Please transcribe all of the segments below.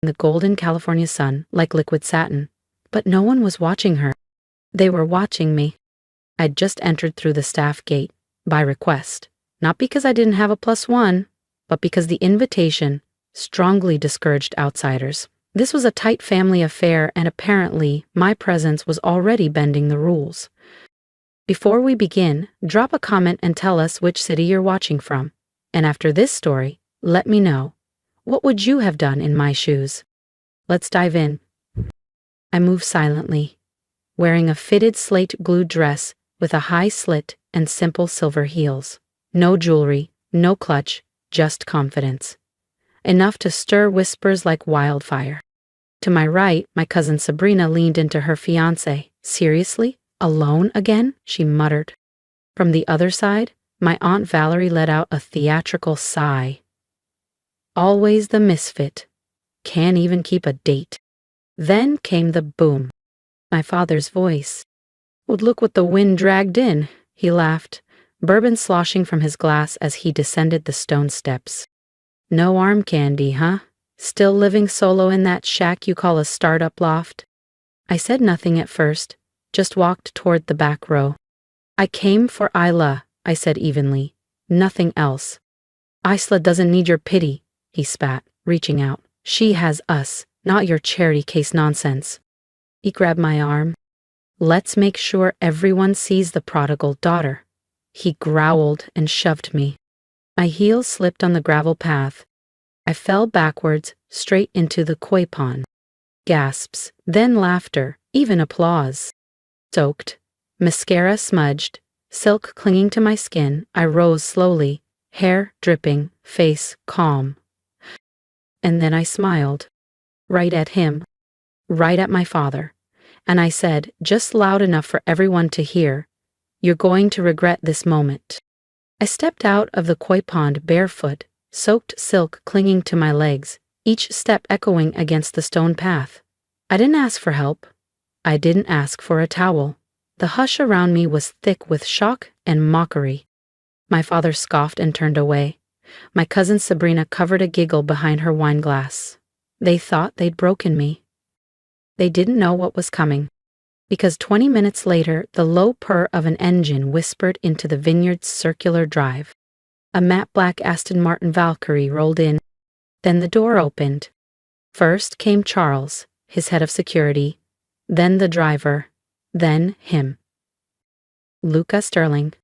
the golden California sun like liquid satin. But no one was watching her. They were watching me. I'd just entered through the staff gate, by request. Not because I didn't have a +1, but because the invitation strongly discouraged outsiders. This was a tight family affair, and apparently my presence was already bending the rules. Before we begin, drop a comment and tell us which city you're watching from. And after this story, let me know. What would you have done in my shoes? Let's dive in. I moved silently, wearing a fitted slate-glued dress with a high slit and simple silver heels. No jewelry, no clutch, just confidence. Enough to stir whispers like wildfire. To my right, my cousin Sabrina leaned into her fiancé. Seriously? Alone again? She muttered. From the other side, my Aunt Valerie let out a theatrical sigh. Always the misfit. Can't even keep a date. Then came the boom. My father's voice. "Well, look what the wind dragged in," he laughed, bourbon sloshing from his glass as he descended the stone steps. "No arm candy, huh? Still living solo in that shack you call a startup loft?" I said nothing at first, just walked toward the back row. "I came for Isla," I said evenly. "Nothing else." "Isla doesn't need your pity," he spat, reaching out. "She has us, not your charity case nonsense." He grabbed my arm. "Let's make sure everyone sees the prodigal daughter." He growled and shoved me. My heels slipped on the gravel path. I fell backwards, straight into the koi pond. Gasps, then laughter, even applause. Soaked, mascara smudged, silk clinging to my skin, I rose slowly, hair dripping, face calm. And then I smiled. Right at him. Right at my father. And I said, just loud enough for everyone to hear, "You're going to regret this moment." I stepped out of the koi pond barefoot, soaked silk clinging to my legs, each step echoing against the stone path. I didn't ask for help. I didn't ask for a towel. The hush around me was thick with shock and mockery. My father scoffed and turned away. My cousin Sabrina covered a giggle behind her wine glass. They thought they'd broken me. They didn't know what was coming. Because 20 minutes later, the low purr of an engine whispered into the vineyard's circular drive. A matte black Aston Martin Valkyrie rolled in. Then the door opened. First came Charles, his head of security, then the driver, then him. Luca Sterling,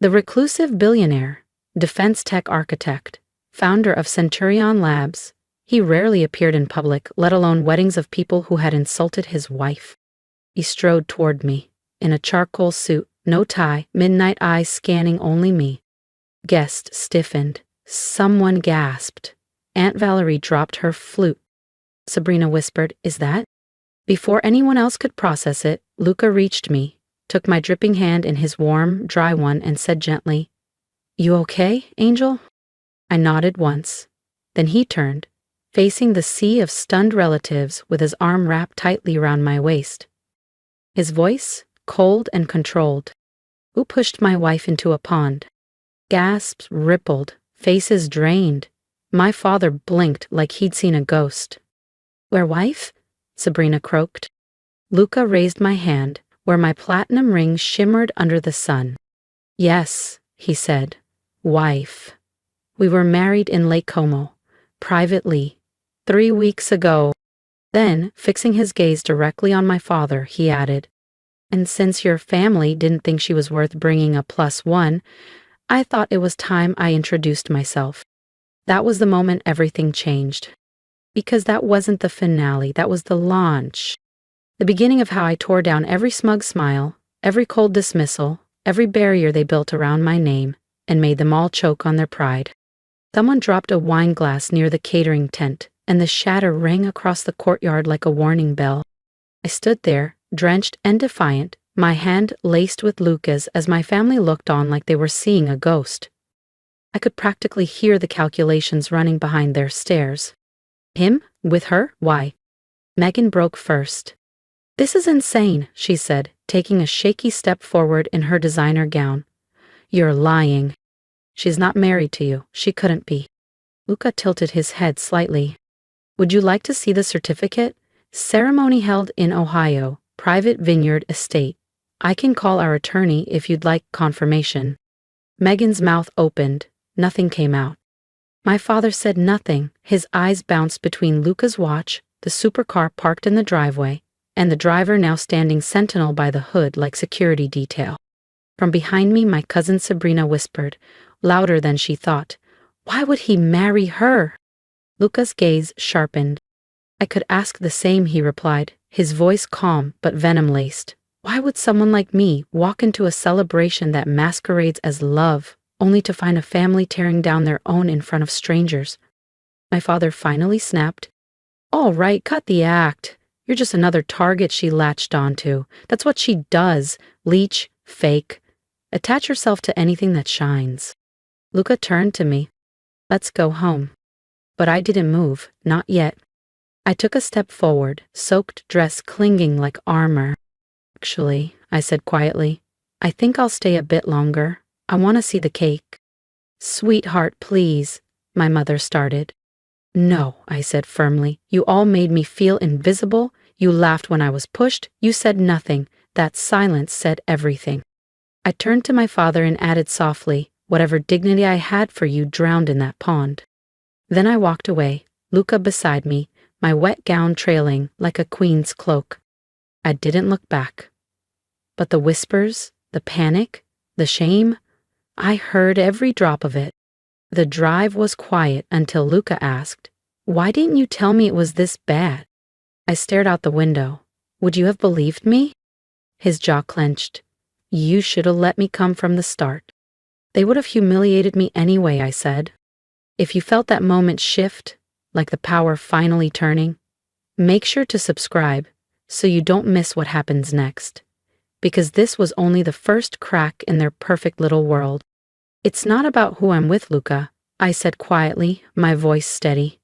the reclusive billionaire, defense tech architect, founder of Centurion Labs. He rarely appeared in public, let alone weddings of people who had insulted his wife. He strode toward me, in a charcoal suit, no tie, midnight eyes scanning only me. Guest stiffened. Someone gasped. Aunt Valerie dropped her flute. Sabrina whispered, "Is that?" Before anyone else could process it, Luca reached me, took my dripping hand in his warm, dry one, and said gently, "You okay, Angel?" I nodded once. Then he turned, facing the sea of stunned relatives with his arm wrapped tightly around my waist. His voice, cold and controlled. "Who pushed my wife into a pond?" Gasps rippled, faces drained. My father blinked like he'd seen a ghost. "Where wife?" Sabrina croaked. Luca raised my hand, where my platinum ring shimmered under the sun. "Yes," he said, "wife. We were married in Lake Como, privately, 3 weeks ago." Then, fixing his gaze directly on my father, he added, "And since your family didn't think she was worth bringing a +1, I thought it was time I introduced myself." That was the moment everything changed. Because that wasn't the finale, that was the launch. The beginning of how I tore down every smug smile, every cold dismissal, every barrier they built around my name, and made them all choke on their pride. Someone dropped a wine glass near the catering tent, and the shatter rang across the courtyard like a warning bell. I stood there, drenched and defiant, my hand laced with Luca's as my family looked on like they were seeing a ghost. I could practically hear the calculations running behind their stares. Him? With her? Why? Megan broke first. "This is insane," she said, taking a shaky step forward in her designer gown. "You're lying. She's not married to you. She couldn't be." Luca tilted his head slightly. Would you like to see the certificate? Ceremony held in Ohio, private vineyard estate. I can call our attorney if you'd like confirmation. Megan's mouth opened. Nothing came out. My father said nothing. His eyes bounced between Luca's watch, the supercar parked in the driveway, and the driver now standing sentinel by the hood like security detail. From behind me, my cousin Sabrina whispered, louder than she thought, "Why would he marry her?" Luca's gaze sharpened. "I could ask the same," he replied, his voice calm but venom-laced. "Why would someone like me walk into a celebration that masquerades as love, only to find a family tearing down their own in front of strangers?" My father finally snapped, "All right, cut the act. You're just another target she latched onto. That's what she does. Leech, fake. Attach yourself to anything that shines." Luca turned to me. "Let's go home." But I didn't move, not yet. I took a step forward, soaked dress clinging like armor. "Actually," I said quietly, "I think I'll stay a bit longer. I want to see the cake." "Sweetheart, please," my mother started. "No," I said firmly. "You all made me feel invisible. You laughed when I was pushed. You said nothing. That silence said everything." I turned to my father and added softly, "Whatever dignity I had for you drowned in that pond." Then I walked away, Luca beside me, my wet gown trailing like a queen's cloak. I didn't look back. But the whispers, the panic, the shame, I heard every drop of it. The drive was quiet until Luca asked, "Why didn't you tell me it was this bad?" I stared out the window. "Would you have believed me?" His jaw clenched. "You should have let me come from the start." "They would have humiliated me anyway," I said. If you felt that moment shift, like the power finally turning, make sure to subscribe so you don't miss what happens next. Because this was only the first crack in their perfect little world. "It's not about who I'm with, Luca," I said quietly, my voice steady.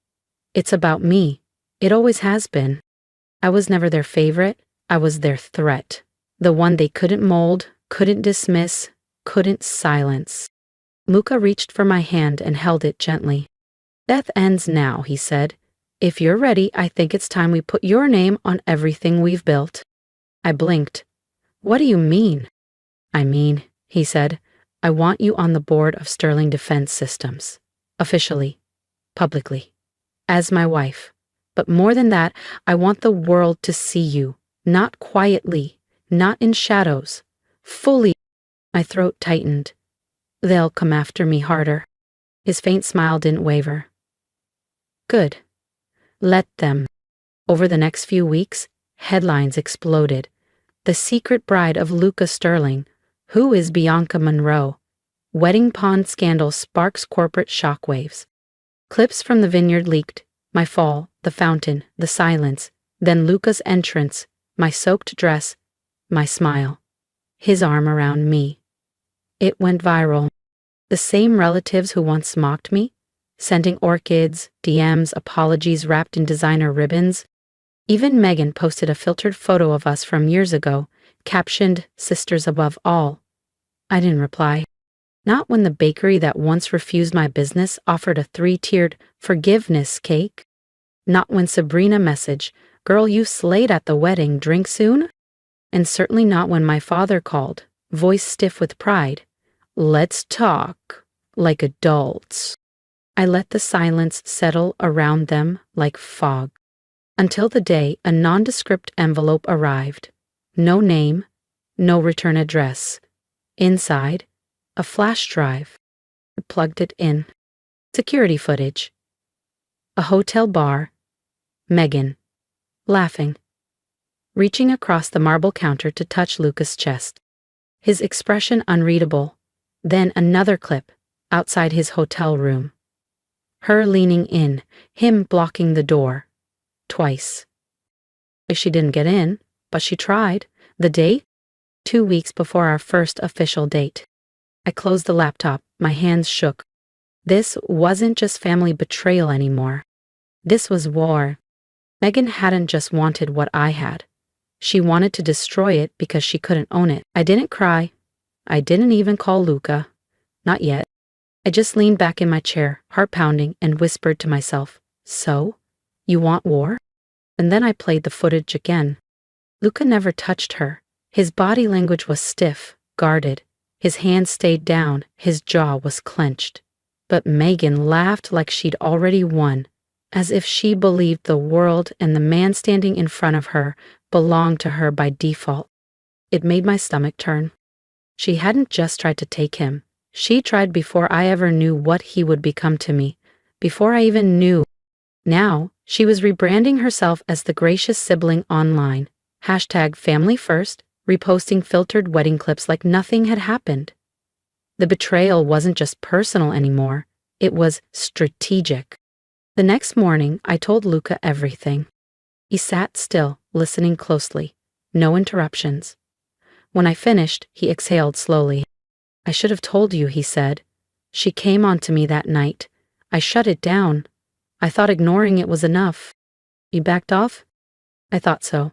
"It's about me. It always has been. I was never their favorite. I was their threat. The one they couldn't mold, couldn't dismiss, couldn't silence." Luca reached for my hand and held it gently. "Death ends now," he said. "If you're ready, I think it's time we put your name on everything we've built." I blinked. "What do you mean?" "I mean," he said, "I want you on the board of Sterling Defense Systems. Officially. Publicly. As my wife. But more than that, I want the world to see you. Not quietly. Not in shadows. Fully." My throat tightened. "They'll come after me harder." His faint smile didn't waver. "Good. Let them." Over the next few weeks, headlines exploded. "The secret bride of Luca Sterling. Who is Bianca Monroe? Wedding pond scandal sparks corporate shockwaves." Clips from the vineyard leaked. My fall, the fountain, the silence, then Luca's entrance, my soaked dress, my smile. His arm around me. It went viral. The same relatives who once mocked me, sending orchids, DMs, apologies wrapped in designer ribbons. Even Megan posted a filtered photo of us from years ago, captioned, "Sisters above all." I didn't reply. Not when the bakery that once refused my business offered a 3-tiered forgiveness cake. Not when Sabrina messaged, "Girl, you slayed at the wedding, drink soon?" And certainly not when my father called, voice stiff with pride, "Let's talk like adults." I let the silence settle around them like fog. Until the day a nondescript envelope arrived. No name, no return address. Inside, a flash drive. I plugged it in. Security footage. A hotel bar. Megan. Laughing. Reaching across the marble counter to touch Luca's chest. His expression unreadable. Then another clip, outside his hotel room. Her leaning in, him blocking the door. Twice. She didn't get in, but she tried. The date? 2 weeks before our first official date. I closed the laptop, my hands shook. This wasn't just family betrayal anymore. This was war. Megan hadn't just wanted what I had. She wanted to destroy it because she couldn't own it. I didn't cry. I didn't even call Luca. Not yet. I just leaned back in my chair, heart pounding, and whispered to myself, "So? You want war? And then I played the footage again. Luca never touched her. His body language was stiff, guarded. His hands stayed down, his jaw was clenched. But Megan laughed like she'd already won, as if she believed the world and the man standing in front of her belonged to her by default. It made my stomach turn. She hadn't just tried to take him. She tried before I ever knew what he would become to me, before I even knew. Now, she was rebranding herself as the gracious sibling online. #family first, reposting filtered wedding clips like nothing had happened. The betrayal wasn't just personal anymore, it was strategic. The next morning, I told Luca everything. He sat still, listening closely. No interruptions. When I finished, he exhaled slowly. I should have told you, he said. She came onto me that night. I shut it down. I thought ignoring it was enough. You backed off? I thought so.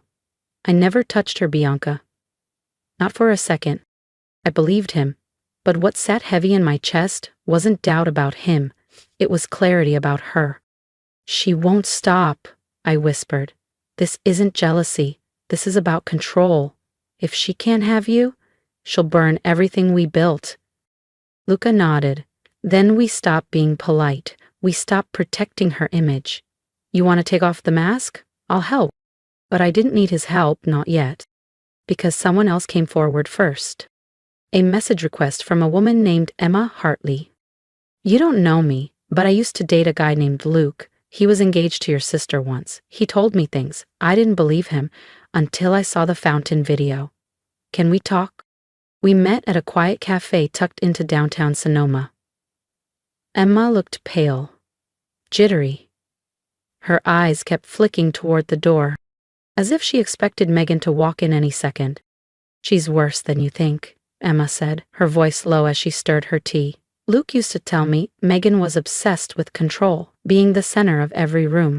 I never touched her, Bianca. Not for a second. I believed him. But what sat heavy in my chest wasn't doubt about him. It was clarity about her. She won't stop, I whispered. This isn't jealousy. This is about control. If she can't have you, she'll burn everything we built. Luca nodded. Then we stopped being polite. We stopped protecting her image. You want to take off the mask? I'll help. But I didn't need his help, not yet. Because someone else came forward first. A message request from a woman named Emma Hartley. You don't know me, but I used to date a guy named Luke. He was engaged to your sister once. He told me things. I didn't believe him until I saw the fountain video. Can we talk? We met at a quiet cafe tucked into downtown Sonoma. Emma looked pale, jittery. Her eyes kept flicking toward the door, as if she expected Megan to walk in any second. She's worse than you think, Emma said, her voice low as she stirred her tea. Luke used to tell me Megan was obsessed with control, being the center of every room.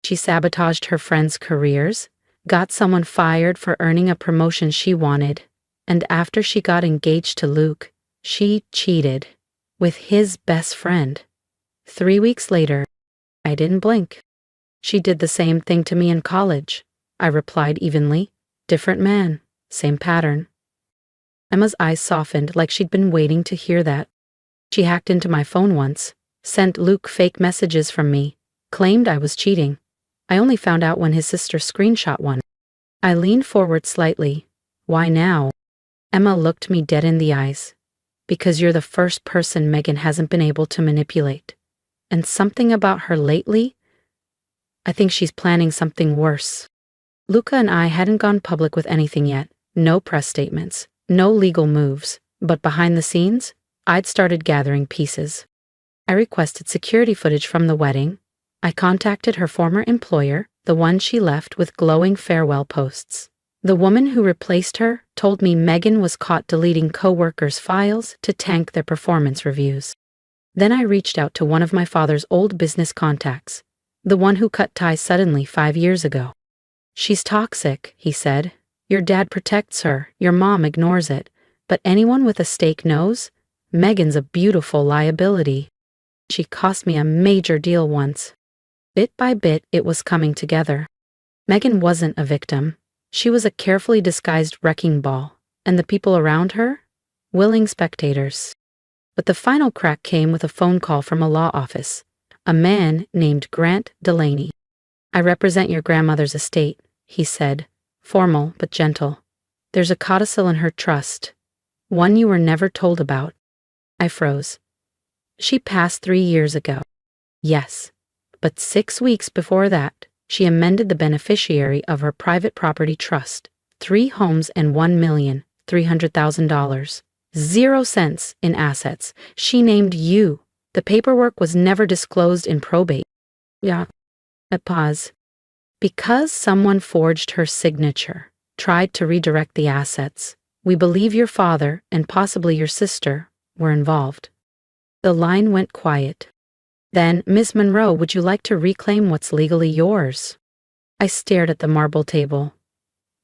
She sabotaged her friends' careers, got someone fired for earning a promotion she wanted, and after she got engaged to Luke, she cheated with his best friend. 3 weeks later, I didn't blink. She did the same thing to me in college, I replied evenly. Different man, same pattern. Emma's eyes softened like she'd been waiting to hear that. She hacked into my phone once, sent Luke fake messages from me, claimed I was cheating. I only found out when his sister screenshot one. I leaned forward slightly. Why now? Emma looked me dead in the eyes. Because you're the first person Megan hasn't been able to manipulate. And something about her lately? I think she's planning something worse. Luca and I hadn't gone public with anything yet. No press statements, no legal moves. But behind the scenes, I'd started gathering pieces. I requested security footage from the wedding. I contacted her former employer, the one she left with glowing farewell posts. The woman who replaced her told me Megan was caught deleting co-workers' files to tank their performance reviews. Then I reached out to one of my father's old business contacts, the one who cut ties suddenly 5 years ago. She's toxic, he said. Your dad protects her, your mom ignores it, but anyone with a stake knows Megan's a beautiful liability. She cost me a major deal once. Bit by bit, it was coming together. Megan wasn't a victim. She was a carefully disguised wrecking ball, and the people around her? Willing spectators. But the final crack came with a phone call from a law office, a man named Grant Delaney. I represent your grandmother's estate, he said, formal but gentle. There's a codicil in her trust, one you were never told about. I froze. She passed 3 years ago. Yes, but 6 weeks before that, she amended the beneficiary of her private property trust, 3 homes and $1,300,000. 0 cents in assets. She named you. The paperwork was never disclosed in probate. Yeah. A pause. Because someone forged her signature, tried to redirect the assets, we believe your father and possibly your sister were involved. The line went quiet. Then, Miss Monroe, would you like to reclaim what's legally yours? I stared at the marble table.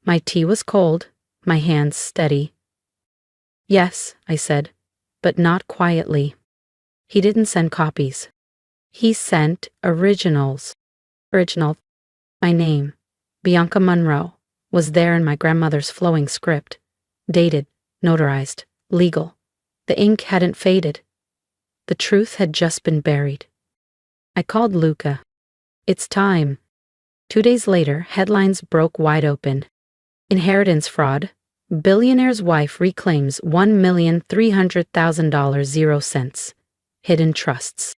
My tea was cold, my hands steady. Yes, I said, but not quietly. He didn't send copies. He sent originals. Original. My name, Bianca Monroe, was there in my grandmother's flowing script. Dated, notarized, legal. The ink hadn't faded. The truth had just been buried. I called Luca. It's time. 2 days later, headlines broke wide open. Inheritance fraud. Billionaire's wife reclaims $1,300,000 0 cents. Hidden trusts.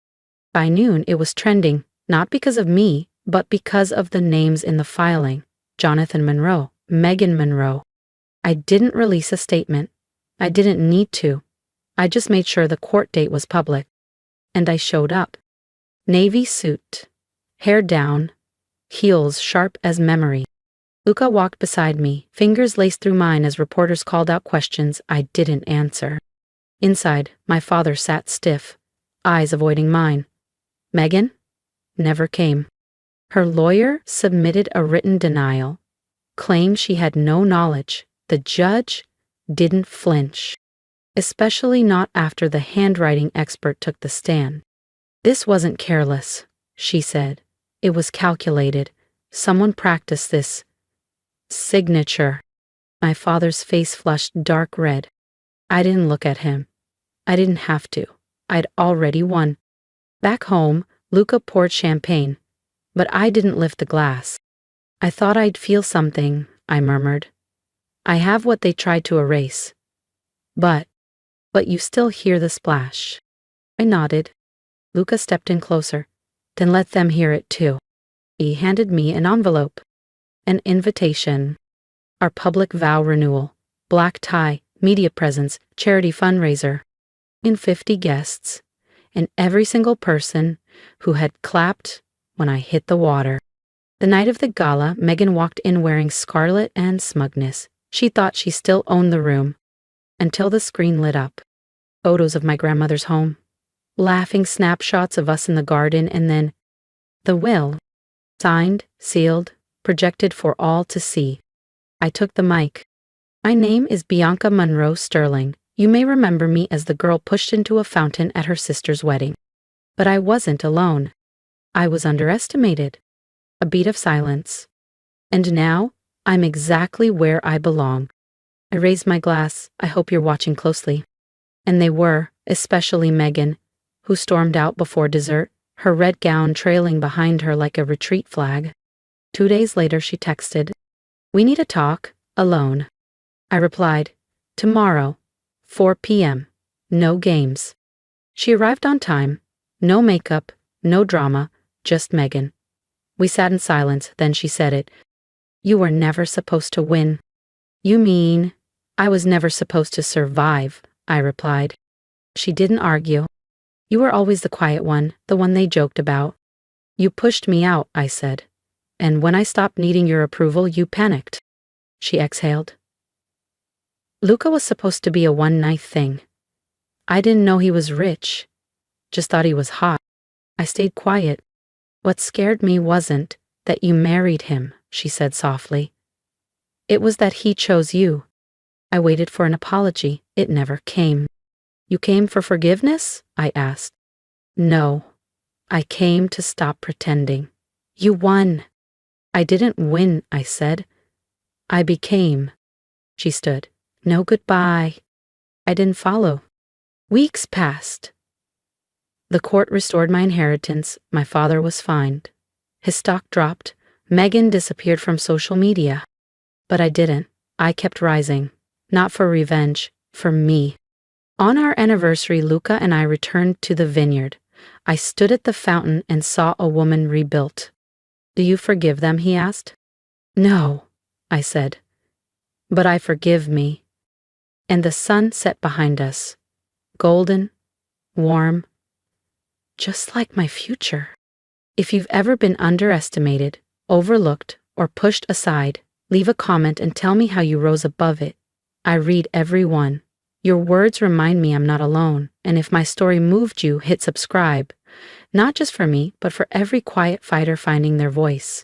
By noon, it was trending, not because of me, but because of the names in the filing. Jonathan Monroe, Megan Monroe. I didn't release a statement. I didn't need to. I just made sure the court date was public. And I showed up. Navy suit. Hair down. Heels sharp as memory. Luca walked beside me, fingers laced through mine as reporters called out questions I didn't answer. Inside, my father sat stiff, eyes avoiding mine. Megan? Never came. Her lawyer submitted a written denial, claimed she had no knowledge. The judge didn't flinch, especially not after the handwriting expert took the stand. This wasn't careless, she said. It was calculated. Someone practiced this. Signature. My father's face flushed dark red. I didn't look at him. I didn't have to. I'd already won. Back home, Luca poured champagne, but I didn't lift the glass. I thought I'd feel something, I murmured. I have what they tried to erase. But you still hear the splash. I nodded. Luca stepped in closer. Then let them hear it too. He handed me an envelope. An invitation. Our public vow renewal. Black tie, media presence, charity fundraiser. In 50 guests. And every single person who had clapped when I hit the water. The night of the gala, Megan walked in wearing scarlet and smugness. She thought she still owned the room. Until the screen lit up. Photos of my grandmother's home. Laughing snapshots of us in the garden, and then the will. Signed, sealed, projected for all to see. I took the mic. My name is Bianca Monroe Sterling. You may remember me as the girl pushed into a fountain at her sister's wedding. But I wasn't alone. I was underestimated. A beat of silence. And now, I'm exactly where I belong. I raised my glass. I hope you're watching closely. And they were, especially Megan, who stormed out before dessert, her red gown trailing behind her like a retreat flag. 2 days later, she texted, "We need to talk, alone." I replied, "Tomorrow, 4 p.m., no games." She arrived on time, no makeup, no drama, just Megan. We sat in silence, then she said it. "You were never supposed to win." "You mean I was never supposed to survive," I replied. She didn't argue. "You were always the quiet one, the one they joked about." "You pushed me out," I said. "And when I stopped needing your approval, you panicked." She exhaled. Luca was supposed to be a one-night thing. I didn't know he was rich. Just thought he was hot. I stayed quiet. "What scared me wasn't that you married him," she said softly. "It was that he chose you." I waited for an apology. It never came. "You came for forgiveness?" I asked. "No. I came to stop pretending." "You won." "I didn't win," I said. "I became." She stood. "No goodbye." I didn't follow. Weeks passed. The court restored my inheritance. My father was fined. His stock dropped. Megan disappeared from social media. But I didn't. I kept rising. Not for revenge, for me. On our anniversary, Luca and I returned to the vineyard. I stood at the fountain and saw a woman rebuilt. "Do you forgive them?" he asked. "No," I said. "But I forgive me." And the sun set behind us. Golden, warm, just like my future. If you've ever been underestimated, overlooked, or pushed aside, leave a comment and tell me how you rose above it. I read every one. Your words remind me I'm not alone, and if my story moved you, hit subscribe. Not just for me, but for every quiet fighter finding their voice.